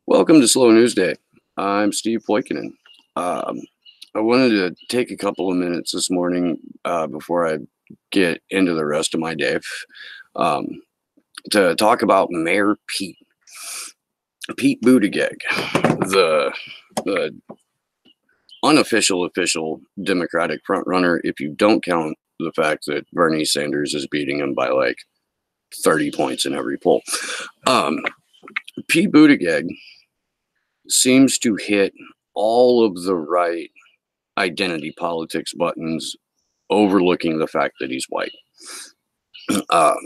Welcome to Slow News Day. I'm Steve Poikinen. Um, I wanted to take a couple of minutes this morning before I get into the rest of my day um, to talk about Mayor Pete Buttigieg, the, the unofficial official Democratic frontrunner. If you don't count the fact that Bernie Sanders is beating him by like 30 points in every poll, Pete Buttigieg seems to hit all of the right identity politics buttons, overlooking the fact that he's white. Um,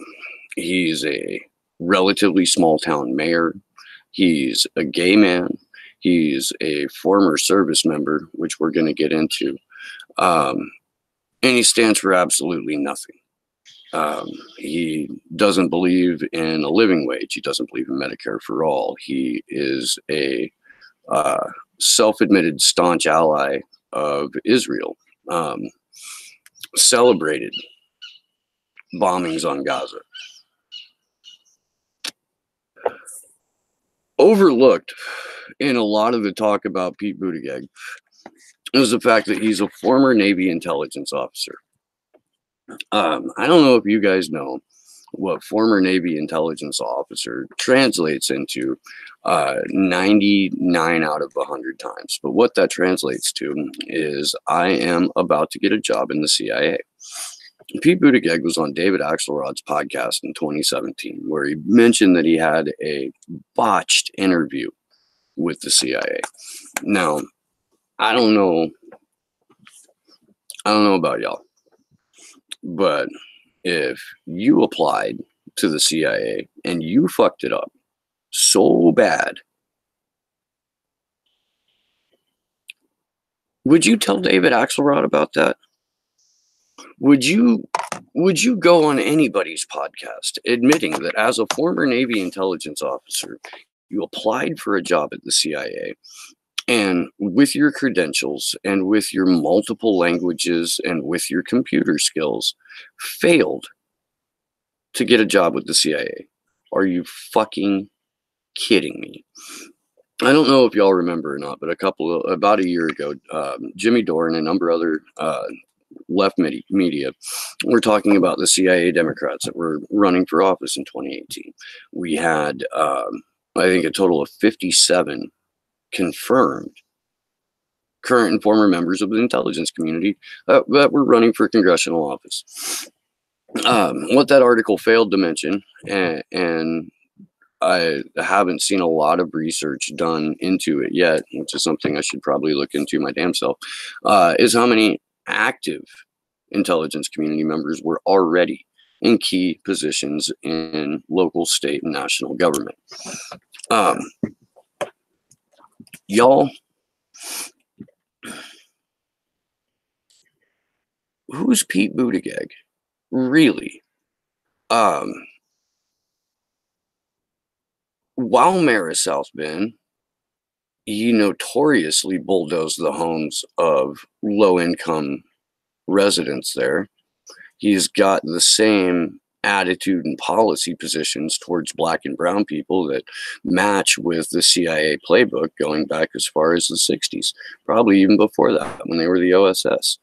he's a relatively small town mayor. He's a gay man. He's a former service member, which we're going to get into. And he stands for absolutely nothing. He doesn't believe in a living wage. He doesn't believe in Medicare for all. He is a self-admitted staunch ally of Israel, celebrated bombings on Gaza. Overlooked in a lot of the talk about Pete Buttigieg is the fact that he's a former Navy intelligence officer. I don't know if you guys know what former Navy intelligence officer translates into 99 out of 100 times. But what that translates to is I am about to get a job in the CIA. Pete Buttigieg was on David Axelrod's podcast in 2017, where he mentioned that he had a botched interview with the CIA. Now, I don't know about y'all, but if you applied to the CIA and you fucked it up so bad, would you tell David Axelrod about that? Would you go on anybody's podcast admitting that as a former Navy intelligence officer, you applied for a job at the CIA, and with your credentials and with your multiple languages and with your computer skills, failed to get a job with the CIA? Are you fucking kidding me? I don't know if y'all remember or not, but about a year ago, Jimmy Dore and a number of other left media were talking about the CIA Democrats that were running for office in 2018. We had, I think, a total of 57 confirmed current and former members of the intelligence community that were running for congressional office. What that article failed to mention, and I haven't seen a lot of research done into it yet, which is something I should probably look into my damn self, is how many active intelligence community members were already in key positions in local, state, and national government. Y'all, who's Pete Buttigieg? Really? While mayor of South Bend, he notoriously bulldozed the homes of low-income residents there. He's got the same attitude and policy positions towards black and brown people that match with the CIA playbook going back as far as the 60s, probably even before that when they were the OSS.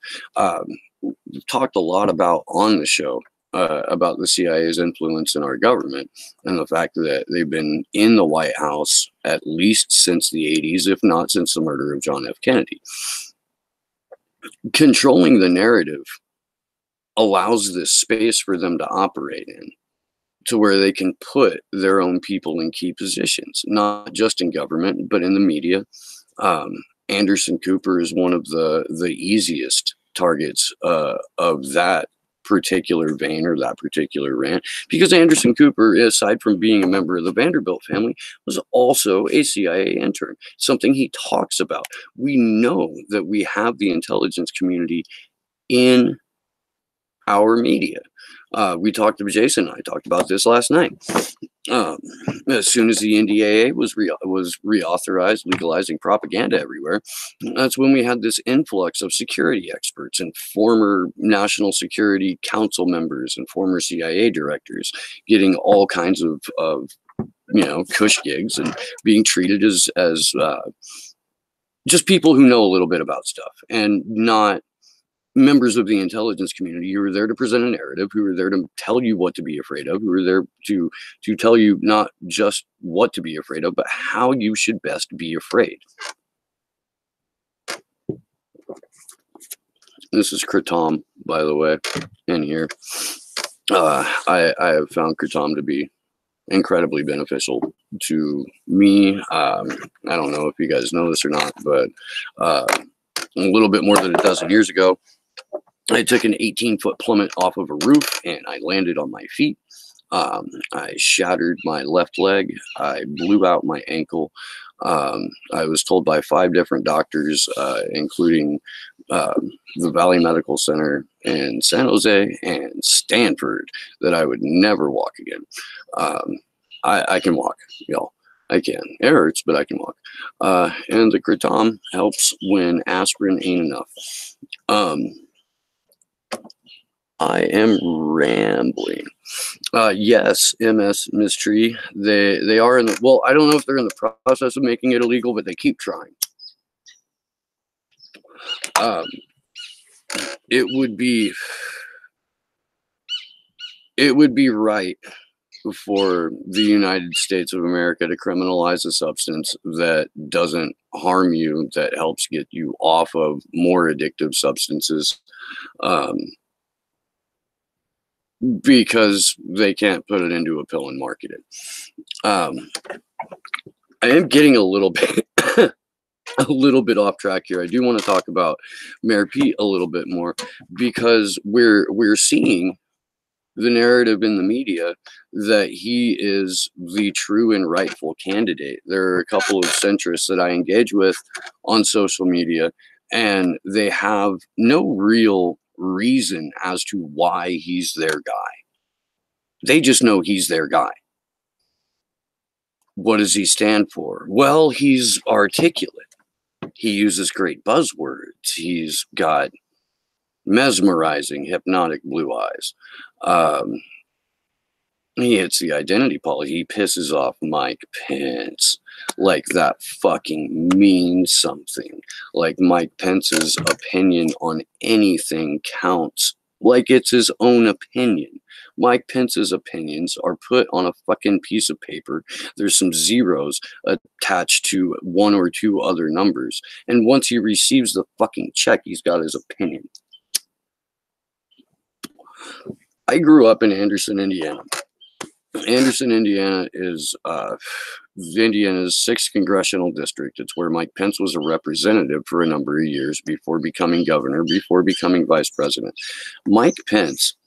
We've talked a lot about on the show about the CIA's influence in our government and the fact that they've been in the White House at least since the 80s, if not since the murder of John F. Kennedy. Controlling the narrative allows this space for them to operate in, to where they can put their own people in key positions, not just in government, but in the media. Anderson Cooper is one of the easiest targets of that particular vein or that particular rant, because Anderson Cooper, aside from being a member of the Vanderbilt family, was also a CIA intern, something he talks about. We know that we have the intelligence community in our media. We talked to Jason and I talked about this last night. As soon as the NDAA was reauthorized, legalizing propaganda everywhere, that's when we had this influx of security experts and former National Security Council members and former CIA directors getting all kinds of cush gigs and being treated as just people who know a little bit about stuff and not members of the intelligence community who are there to present a narrative, who are there to tell you what to be afraid of, who are there to tell you not just what to be afraid of, but how you should best be afraid. This is Kratom, by the way, in here. I have found Kratom to be incredibly beneficial to me. I don't know if you guys know this or not, but a little bit more than a dozen years ago, I took an 18-foot plummet off of a roof and I landed on my feet. I shattered my left leg. I blew out my ankle. I was told by 5 different doctors, including the Valley Medical Center in San Jose and Stanford, that I would never walk again. I can walk, y'all. I can. It hurts, but I can walk. And the Kratom helps when aspirin ain't enough. I am rambling. Yes, MS Mystery. They are in the, well, I don't know if they're in the process of making it illegal, but they keep trying. It would be right for the United States of America to criminalize a substance that doesn't harm you, that helps get you off of more addictive substances. Because they can't put it into a pill and market it. I am getting a little bit off track here. I do want to talk about Mayor Pete a little bit more, because we're seeing the narrative in the media that he is the true and rightful candidate. There are a couple of centrists that I engage with on social media, and they have no real reason as to why he's their guy. They just know he's their guy. What does he stand for? Well, he's articulate. He uses great buzzwords. He's got mesmerizing, hypnotic blue eyes. He hits the identity politics. He pisses off Mike Pence like that fucking means something. Like Mike Pence's opinion on anything counts. Like it's his own opinion. Mike Pence's opinions are put on a fucking piece of paper. There's some zeros attached to 1 or 2 other numbers. And once he receives the fucking check, he's got his opinion. I grew up in Anderson, Indiana. Anderson, Indiana is Indiana's 6th congressional district. It's where Mike Pence was a representative for a number of years before becoming governor, before becoming vice president. Mike Pence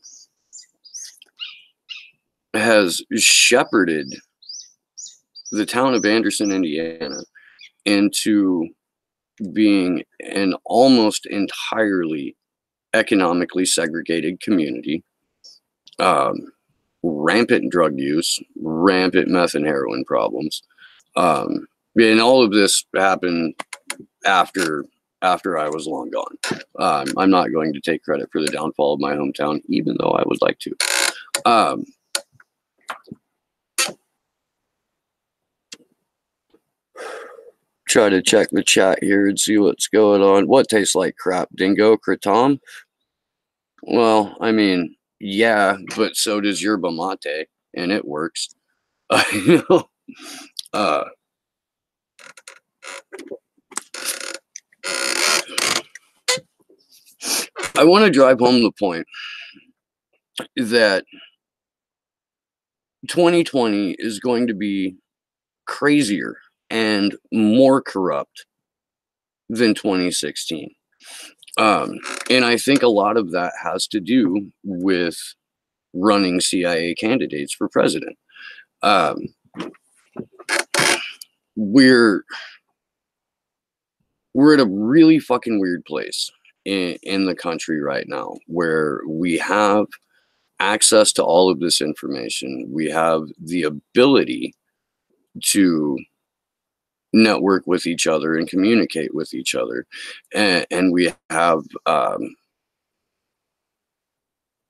has shepherded the town of Anderson, Indiana, into being an almost entirely economically segregated community. Rampant drug use, rampant meth and heroin problems. And all of this happened after I was long gone. I'm not going to take credit for the downfall of my hometown, even though I would like to. Try to check the chat here and see what's going on. What tastes like crap, Dingo? Kratom? Well, I mean, yeah, but so does yerba mate, and it works. I want to drive home the point that 2020 is going to be crazier and more corrupt than 2016. And I think a lot of that has to do with running CIA candidates for president. We're at a really fucking weird place in the country right now, where we have access to all of this information. We have the ability to network with each other and communicate with each other, and we have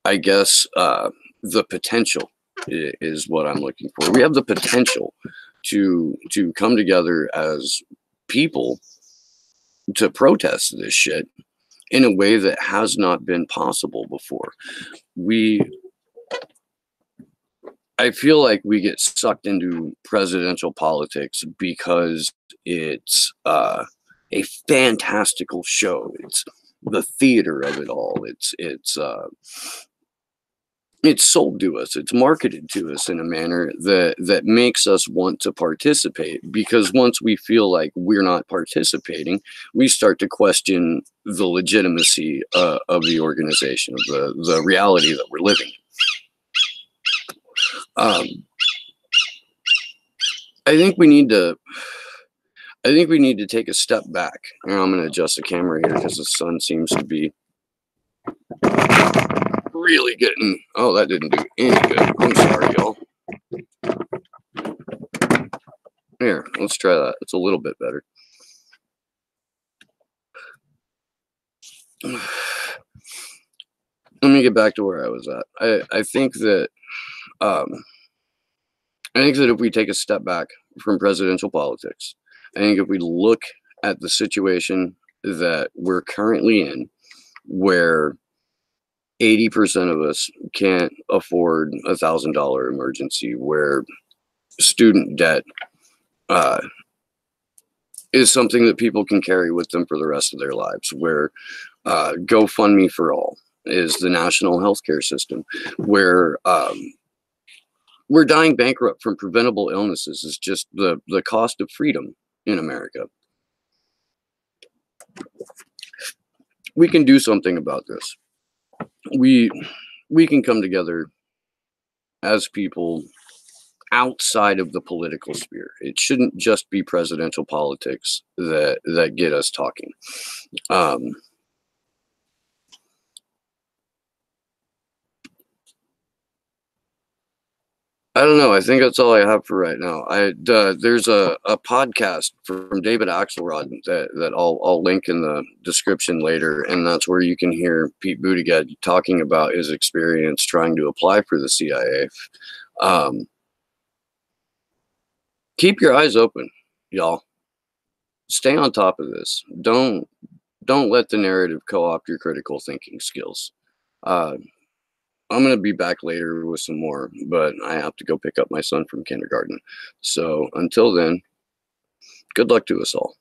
I guess the potential is what I'm looking for. We have the potential to come together as people to protest this shit in a way that has not been possible before. I feel like we get sucked into presidential politics because it's a fantastical show. It's the theater of it all. It's sold to us. It's marketed to us in a manner that makes us want to participate, because once we feel like we're not participating, we start to question the legitimacy of the organization, of the reality that we're living in. I think we need to take a step back. And I'm going to adjust the camera here because the sun seems to be really getting. Oh, that didn't do any good. I'm sorry, y'all. Here, let's try that. It's a little bit better. Let me get back to where I was at. I think that if we take a step back from presidential politics, I think if we look at the situation that we're currently in, where 80% of us can't afford $1,000 emergency, where student debt is something that people can carry with them for the rest of their lives, where GoFundMe for All is the national healthcare system, where we're dying bankrupt from preventable illnesses, is just the cost of freedom in America. We can do something about this. We can come together as people outside of the political sphere. It shouldn't just be presidential politics that get us talking. I don't know. I think that's all I have for right now. There's a podcast from David Axelrod that I'll link in the description later, and that's where you can hear Pete Buttigieg talking about his experience trying to apply for the CIA. Keep your eyes open, y'all. Stay on top of this. Don't let the narrative co-opt your critical thinking skills. I'm going to be back later with some more, but I have to go pick up my son from kindergarten. So until then, good luck to us all.